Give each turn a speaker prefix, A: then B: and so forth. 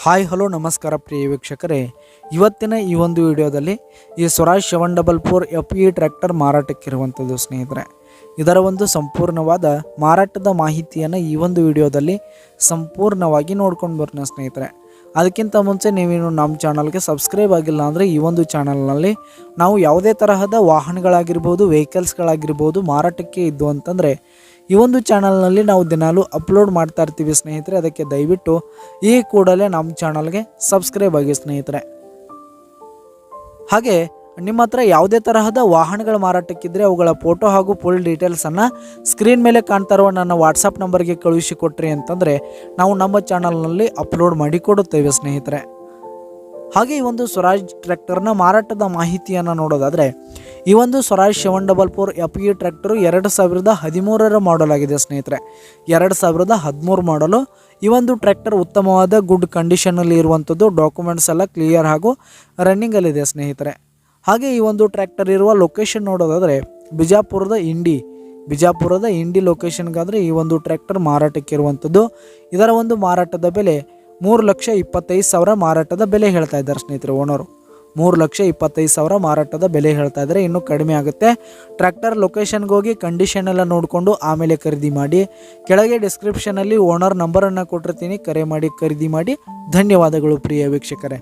A: Hi hello ನಮಸ್ಕಾರ ಪ್ರಿಯ ವೀಕ್ಷಕರೇ, ಇವತ್ತಿನ ಈ ಒಂದು ವಿಡಿಯೋದಲ್ಲಿ ಈ ಸ್ವರಾಜ್ 744 FE ಟ್ರ್ಯಾಕ್ಟರ್ ಮಾರಾಟಕ್ಕಿರುವಂಥದ್ದು ಸ್ನೇಹಿತರೆ. ಇದರ ಒಂದು ಸಂಪೂರ್ಣವಾದ ಮಾರಾಟದ ಮಾಹಿತಿಯನ್ನು ಈ ಒಂದು ವಿಡಿಯೋದಲ್ಲಿ ಸಂಪೂರ್ಣವಾಗಿ ನೋಡ್ಕೊಂಡು ಬರೋಣ ಸ್ನೇಹಿತರೆ. ಅದಕ್ಕಿಂತ ಮುಂಚೆ ನೀವೇನು ನಮ್ಮ ಚಾನಲ್ಗೆ ಸಬ್ಸ್ಕ್ರೈಬ್ ಆಗಿಲ್ಲ ಅಂದರೆ ಈ ಒಂದು ಚಾನಲ್ನಲ್ಲಿ ನಾವು ಯಾವುದೇ ತರಹದ ವಾಹನಗಳಾಗಿರ್ಬೋದು, ವೆಹಿಕಲ್ಸ್ಗಳಾಗಿರ್ಬೋದು ಮಾರಾಟಕ್ಕೆ ಇದ್ದು ಅಂತಂದರೆ ಈ ಒಂದು ಚಾನಲ್ನಲ್ಲಿ ನಾವು ದಿನಾಲೂ ಅಪ್ಲೋಡ್ ಮಾಡ್ತಾ ಇರ್ತೀವಿ ಸ್ನೇಹಿತರೆ. ಅದಕ್ಕೆ ದಯವಿಟ್ಟು ಈ ಕೂಡಲೇ ನಮ್ಮ ಚಾನಲ್ಗೆ ಸಬ್ಸ್ಕ್ರೈಬ್ ಆಗಿ ಸ್ನೇಹಿತರೆ. ಹಾಗೆ ನಿಮ್ಮ ಹತ್ರ ಯಾವುದೇ ತರಹದ ವಾಹನಗಳ ಮಾರಾಟಕ್ಕಿದ್ದರೆ ಅವುಗಳ ಫೋಟೋ ಹಾಗೂ ಫುಲ್ ಡೀಟೇಲ್ಸನ್ನು ಸ್ಕ್ರೀನ್ ಮೇಲೆ ಕಾಣ್ತಾ ಇರುವ ನನ್ನ ವಾಟ್ಸಪ್ ನಂಬರ್ಗೆ ಕಳುಹಿಸಿಕೊಟ್ರಿ ಅಂತಂದರೆ ನಾವು ನಮ್ಮ ಚಾನಲ್ನಲ್ಲಿ ಅಪ್ಲೋಡ್ ಮಾಡಿ ಕೊಡುತ್ತೇವೆ ಸ್ನೇಹಿತರೆ. ಹಾಗೆ ಈ ಒಂದು ಸ್ವರಾಜ್ ಟ್ರ್ಯಾಕ್ಟರ್ನ ಮಾರಾಟದ ಮಾಹಿತಿಯನ್ನು ನೋಡೋದಾದರೆ ಈ ಒಂದು ಸ್ವರಾಜ್ 744 FE ಟ್ರ್ಯಾಕ್ಟರು 2013 ಮಾಡಲ್ ಆಗಿದೆ ಸ್ನೇಹಿತರೆ. 2013 ಮಾಡಲು ಈ ಒಂದು ಟ್ರ್ಯಾಕ್ಟರ್ ಉತ್ತಮವಾದ ಗುಡ್ ಕಂಡೀಷನಲ್ಲಿ ಇರುವಂಥದ್ದು. ಡಾಕ್ಯುಮೆಂಟ್ಸ್ ಎಲ್ಲ ಕ್ಲಿಯರ್ ಹಾಗೂ ರನ್ನಿಂಗಲ್ಲಿದೆ ಸ್ನೇಹಿತರೆ. ಹಾಗೆ ಈ ಒಂದು ಟ್ರ್ಯಾಕ್ಟರ್ ಇರುವ ಲೊಕೇಶನ್ ನೋಡೋದಾದರೆ ಬಿಜಾಪುರದ ಇಂಡಿ ಲೊಕೇಶನ್ಗಾದರೆ ಈ ಒಂದು ಟ್ರ್ಯಾಕ್ಟರ್ ಮಾರಾಟಕ್ಕೆ ಇರುವಂಥದ್ದು. ಇದರ ಒಂದು ಮಾರಾಟದ ಬೆಲೆ 3,25,000 ಮಾರಾಟದ ಬೆಲೆ ಹೇಳ್ತಾ ಇದ್ದಾರೆ ಸ್ನೇಹಿತರೆ. ಓನರು 3,25,000 ಮಾರಾಟದ ಬೆಲೆ ಹೇಳ್ತಾ ಇದ್ದಾರೆ. ಇನ್ನೂ ಕಡಿಮೆ ಆಗುತ್ತೆ. ಟ್ರ್ಯಾಕ್ಟರ್ ಲೊಕೇಶನ್ಗೆ ಹೋಗಿ ಕಂಡೀಷನ್ ಎಲ್ಲ ನೋಡಿಕೊಂಡು ಆಮೇಲೆ ಖರೀದಿ ಮಾಡಿ. ಕೆಳಗೆ ಡಿಸ್ಕ್ರಿಪ್ಷನಲ್ಲಿ ಓನರ್ ನಂಬರನ್ನು ಕೊಟ್ಟಿರ್ತೀನಿ, ಕರೆ ಮಾಡಿ ಖರೀದಿ ಮಾಡಿ. ಧನ್ಯವಾದಗಳು ಪ್ರಿಯ ವೀಕ್ಷಕರೇ.